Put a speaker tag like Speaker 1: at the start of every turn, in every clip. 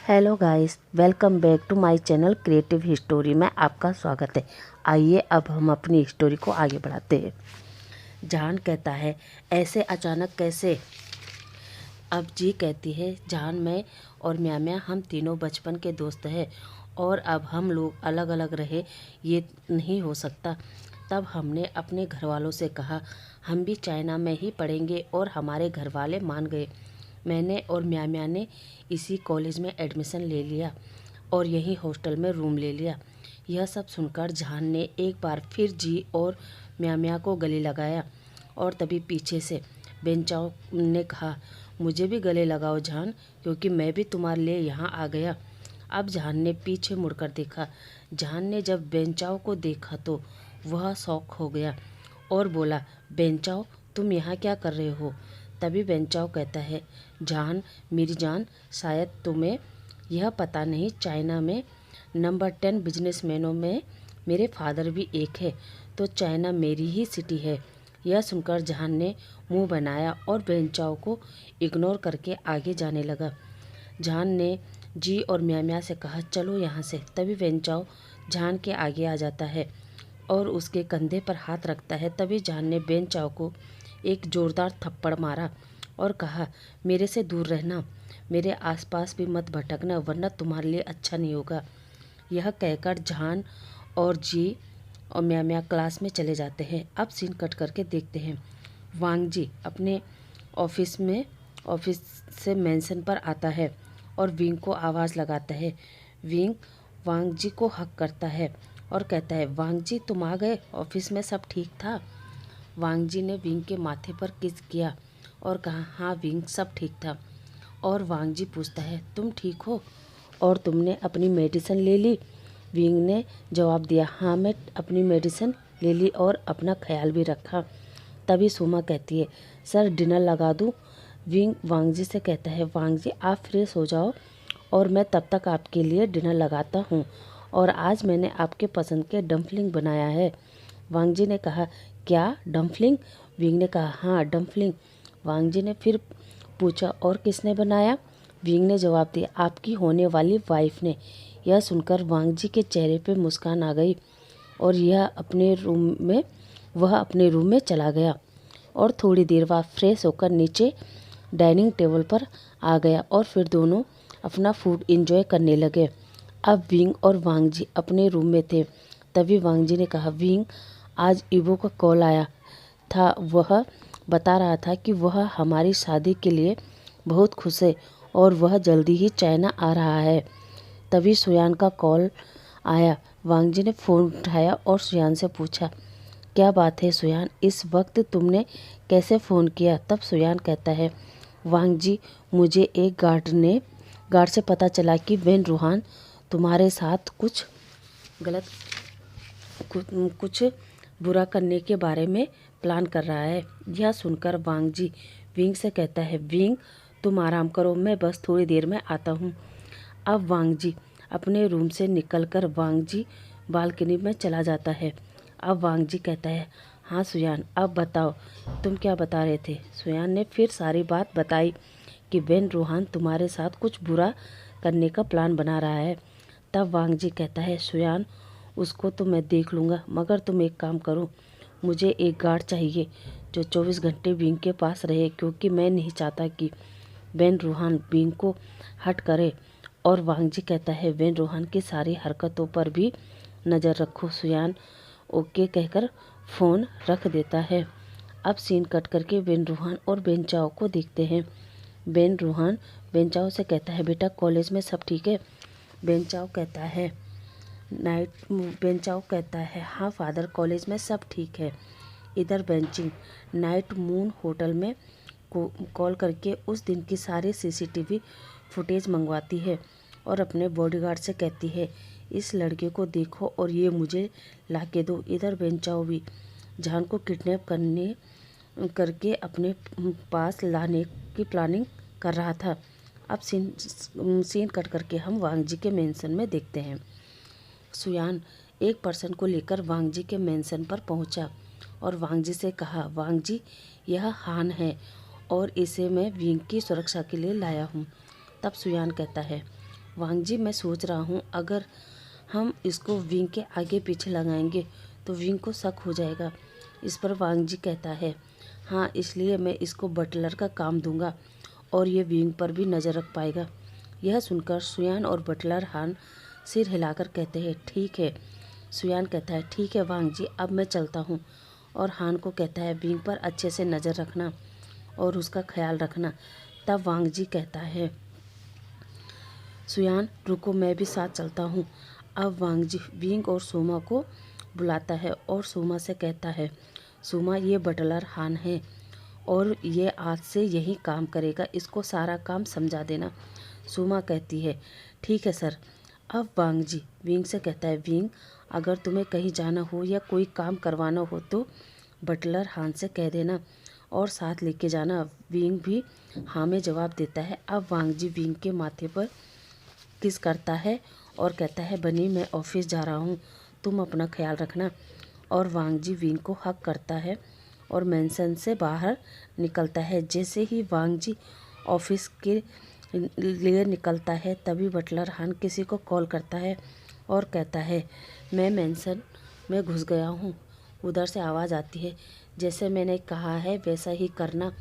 Speaker 1: Hello guys, welcome back to my channel creative history में आपका स्वागत है। आइए अब हम अपनी स्टोरी को आगे बढ़ाते हैं। जहान कहता है, ऐसे अचानक कैसे? अब जी कहती है, जहान, मैं और म्या हम तीनों बचपन के दोस्त हैं और अब हम लोग अलग अलग रहे ये नहीं हो सकता। तब हमने अपने घर वालों से कहा हम भी चाइना में ही पढ़ेंगे और हमारे घर वाले मान गए। मैंने और म्या ने इसी कॉलेज में एडमिशन ले लिया और यहीं हॉस्टल में रूम ले लिया। यह सब सुनकर जहान ने एक बार फिर जी और म्या को गले लगाया और तभी पीछे से बेंचाओ ने कहा, मुझे भी गले लगाओ जहान, क्योंकि मैं भी तुम्हारे लिए यहाँ आ गया। अब जहान ने पीछे मुड़कर देखा। जहान ने जब बेंचाओ को देखा तो वह शॉक हो गया और बोला, बेंचाओ तुम यहाँ क्या कर रहे हो? तभी बेंचाओ कहता है, जहान मेरी जान, शायद तुम्हें यह पता नहीं, चाइना में नंबर 10 बिजनेसमैनों में मेरे फादर भी एक है, तो चाइना मेरी ही सिटी है। यह सुनकर जहान ने मुंह बनाया और बेंचाओ को इग्नोर करके आगे जाने लगा। जहान ने जी और म्या से कहा, चलो यहाँ से। तभी बेंचाओ जहान के आगे आ जाता है और उसके कंधे पर हाथ रखता है। तभी जहान ने बेंचाओ को एक ज़ोरदार थप्पड़ मारा और कहा, मेरे से दूर रहना, मेरे आसपास भी मत भटकना, वरना तुम्हारे लिए अच्छा नहीं होगा। यह कहकर जहान और जी और म्या क्लास में चले जाते हैं। अब सीन कट करके देखते हैं, वांग जी अपने ऑफिस से मेंशन पर आता है और विंग को आवाज़ लगाता है। विंग वांग जी को हक करता है और कहता है, वांग जी तुम आ गए, ऑफिस में सब ठीक था? वांग जी ने विंग के माथे पर किस किया और कहा, हाँ विंग सब ठीक था। और वांग जी पूछता है, तुम ठीक हो और तुमने अपनी मेडिसिन ले ली? विंग ने जवाब दिया, हाँ मैं अपनी मेडिसिन ले ली और अपना ख्याल भी रखा। तभी सुमा कहती है, सर डिनर लगा दूँ? विंग वांग जी से कहता है, वांग जी आप फ्रेश हो जाओ और मैं तब तक आपके लिए डिनर लगाता हूँ, और आज मैंने आपके पसंद के डम्पलिंग बनाया है। वांग जी ने कहा, क्या डम्पलिंग? विंग ने कहा, हाँ डम्पलिंग। वांग जी ने फिर पूछा, और किसने बनाया? विंग ने जवाब दिया, आपकी होने वाली वाइफ ने। यह सुनकर वांग जी के चेहरे पे मुस्कान आ गई और वह अपने रूम में चला गया और थोड़ी देर बाद फ्रेश होकर नीचे डाइनिंग टेबल पर आ गया और फिर दोनों अपना फूड एंजॉय करने लगे। अब विंग और वांग जी अपने रूम में थे। तभी वांग जी ने कहा, विंग आज ईवो का कॉल आया था, वह बता रहा था कि वह हमारी शादी के लिए बहुत खुश है और वह जल्दी ही चाइना आ रहा है। तभी सुयान का कॉल आया। वांग जी ने फ़ोन उठाया और सुयान से पूछा, क्या बात है सुयान, इस वक्त तुमने कैसे फ़ोन किया? तब सुयान कहता है, वांग जी मुझे एक गार्ड से पता चला कि वेन रूहान तुम्हारे साथ गलत कुछ बुरा करने के बारे में प्लान कर रहा है। यह सुनकर वांग जी विंग से कहता है, विंग तुम आराम करो, मैं बस थोड़ी देर में आता हूँ। अब वांग जी अपने रूम से निकलकर वांग जी बालकनी में चला जाता है। अब वांग जी कहता है, हाँ सुयान अब बताओ, तुम क्या बता रहे थे? सुयान ने फिर सारी बात बताई कि वेन रूहान तुम्हारे साथ कुछ बुरा करने का प्लान बना रहा है। तब वांग जी कहता है, सुयान उसको तो मैं देख लूँगा, मगर तुम एक काम करो, मुझे एक गार्ड चाहिए जो 24 घंटे विंग के पास रहे, क्योंकि मैं नहीं चाहता कि वेन रूहान विंग को हट करे। और वांग जी कहता है, वेन रूहान की सारी हरकतों पर भी नज़र रखो। सुयान ओके कहकर फ़ोन रख देता है। अब सीन कट करके वेन रूहान और बेंचाओ को देखते हैं। वेन रूहान बेंचाओ से कहता है, बेटा कॉलेज में सब ठीक है? बेंचाओ कहता है, बेंचाओ कहता है, हाँ फादर कॉलेज में सब ठीक है। इधर बेंचिंग नाइट मून होटल में कॉल करके उस दिन की सारी सीसीटीवी फुटेज मंगवाती है और अपने बॉडीगार्ड से कहती है, इस लड़के को देखो और ये मुझे ला के दो। इधर बेंचाओ भी जहान को किडनैप करके अपने पास लाने की प्लानिंग कर रहा था। अब सीन कट करके हम वांग जी के मेंशन में देखते हैं। सुयान एक पर्सन को लेकर वांग जी के मेंशन पर पहुंचा और वांग जी से कहा, वांग जी यह हान है और इसे मैं विंग की सुरक्षा के लिए लाया हूं। तब सुयान कहता है, वांग जी मैं सोच रहा हूँ अगर हम इसको विंग के आगे पीछे लगाएंगे तो विंग को शक हो जाएगा। इस पर वांग जी कहता है हाँ, इसलिए मैं इसको बटलर का काम दूंगा और ये विंग पर भी नज़र रख पाएगा। यह सुनकर सुयान और बटलर हान सिर हिलाकर कहते हैं ठीक है। सुयान कहता है ठीक है वांग जी, अब मैं चलता हूँ। और हान को कहता है विंग पर अच्छे से नज़र रखना और उसका ख्याल रखना। तब वांग जी कहता है सुयान रुको, मैं भी साथ चलता हूँ। अब वांग जी विंग और सोमा को बुलाता है और सोमा से कहता है सोमा, ये बटलर हान है और ये आज से यही काम करेगा, इसको सारा काम समझा देना। सोमा कहती है ठीक है सर। अब वांग जी विंग से कहता है विंग, अगर तुम्हें कहीं जाना हो या कोई काम करवाना हो तो बटलर हान से कह देना और साथ लेके जाना। विंग भी हाँ में जवाब देता है। अब वांग जी विंग के माथे पर किस करता है और कहता है बनी, मैं ऑफिस जा रहा हूँ, तुम अपना ख्याल रखना। और वांग जी विंग को हक करता है और मैंसन से बाहर निकलता है। जैसे ही वांग जी ऑफिस के लिए निकलता है तभी बटलर हान किसी को कॉल करता है और कहता है मैं मैंसन में घुस गया हूँ। उधर से आवाज़ आती है जैसे मैंने कहा है वैसा ही करना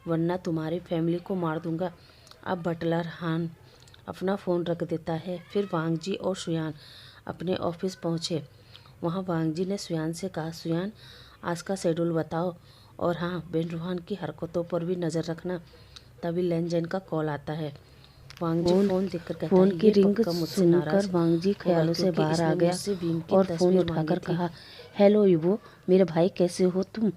Speaker 1: वरना तुम्हारी फैमिली को मार दूंगा। अब बटलर हान अपना फ़ोन रख देता है। फिर वांग जी और सुयान अपने ऑफिस पहुँचे। वहाँ वांग जी ने सुयान से कहा सुयान, आज का शेड्यूल बताओ और हाँ, बेन रूहान की हरकतों पर भी नज़र रखना। तभी लेनजेन का कॉल आता है। वांग जी फ़ोन देखकर कहता
Speaker 2: फोन
Speaker 1: है
Speaker 2: की
Speaker 1: ये
Speaker 2: रिंग
Speaker 1: पक्का मुझसे
Speaker 2: सुनकर
Speaker 1: नाराज़
Speaker 2: वांग जी ख्यालों से
Speaker 1: क्योंकि
Speaker 2: बाहर आ
Speaker 1: इसने
Speaker 2: गया
Speaker 1: मुझसे विंग की
Speaker 2: और फोन
Speaker 1: तस्वीर
Speaker 2: उठाकर
Speaker 1: मांगी थी।
Speaker 2: कहा हेलो ईवो, मेरे भाई कैसे हो तुम।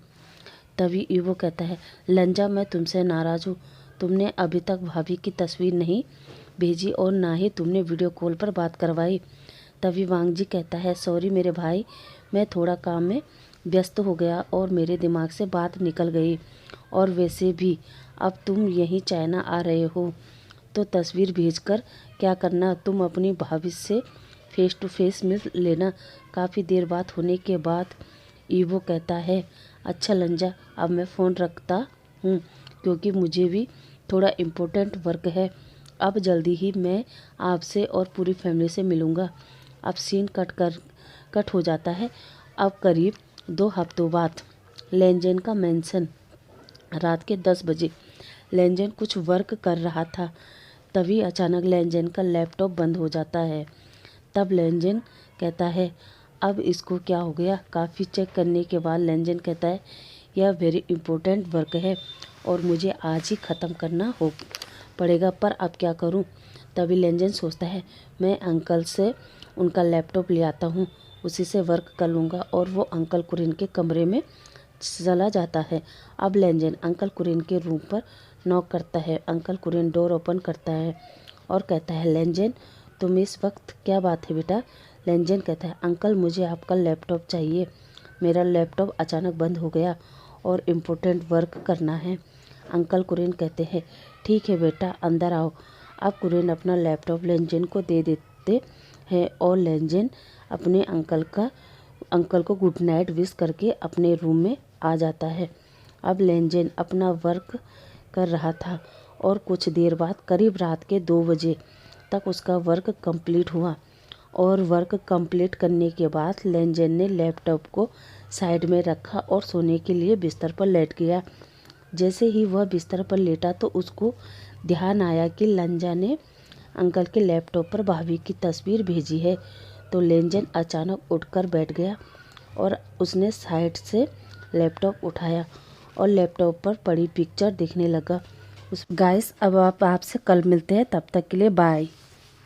Speaker 2: तभी ईवो कहता है लंजा, मैं तुमसे नाराज़ हूँ, तुमने अभी तक भाभी की तस्वीर नहीं भेजी और ना ही तुमने वीडियो कॉल पर बात करवाई। तभी वांग जी कहता है सॉरी मेरे भाई, मैं थोड़ा काम में व्यस्त हो गया और मेरे दिमाग से बात निकल गई। और वैसे भी अब तुम यहीं चाइना आ रहे हो तो तस्वीर भेजकर क्या करना, तुम अपनी भाभी से फेस टू फेस मिल लेना। काफ़ी देर बात होने के बाद ईवो कहता है अच्छा लंजा, अब मैं फ़ोन रखता हूँ क्योंकि मुझे भी थोड़ा इम्पोर्टेंट वर्क है। अब जल्दी ही मैं आपसे और पूरी फैमिली से मिलूँगा। अब सीन कट हो जाता है। अब करीब 2 हफ्तों बाद लेनजेन का मेंशन। रात के 10 बजे लेनजेन कुछ वर्क कर रहा था। तभी अचानक लेनजेन का लैपटॉप बंद हो जाता है। तब लेनजेन कहता है अब इसको क्या हो गया। काफ़ी चेक करने के बाद लेनजेन कहता है यह वेरी इम्पोर्टेंट वर्क है और मुझे आज ही ख़त्म करना हो पड़ेगा, पर अब क्या करूं। तभी लेनजेन सोचता है मैं अंकल से उनका लैपटॉप ले आता हूं, उसी से वर्क कर लूँगा। और वो अंकल कुरिन के कमरे में चला जाता है। अब लेनजेन अंकल कुरिन के रूम पर नॉक करता है। अंकल कुरिन डोर ओपन करता है और कहता है लेनजेन, तुम इस वक्त, क्या बात है बेटा। लेनजेन कहता है अंकल मुझे आपका लैपटॉप चाहिए, मेरा लैपटॉप अचानक बंद हो गया और इम्पोर्टेंट वर्क करना है। अंकल कुरिन कहते हैं ठीक है बेटा, अंदर आओ। अब कुरिन अपना लैपटॉप लेनजेन को दे देते हैं और लेनजेन अपने अंकल को गुड नाइट विश करके अपने रूम में आ जाता है। अब लेनजेन अपना वर्क कर रहा था और कुछ देर बाद करीब रात के 2 बजे तक उसका वर्क कंप्लीट हुआ। और वर्क कंप्लीट करने के बाद लेनजेन ने लैपटॉप को साइड में रखा और सोने के लिए बिस्तर पर लेट गया। जैसे ही वह बिस्तर पर लेटा तो उसको ध्यान आया कि लंजा ने अंकल के लैपटॉप पर भाभी की तस्वीर भेजी है। तो लेनजेन अचानक उठकर बैठ गया और उसने साइड से लैपटॉप उठाया और लैपटॉप पर पड़ी पिक्चर देखने लगा। गाइस अब आपसे कल मिलते हैं, तब तक के लिए बाय।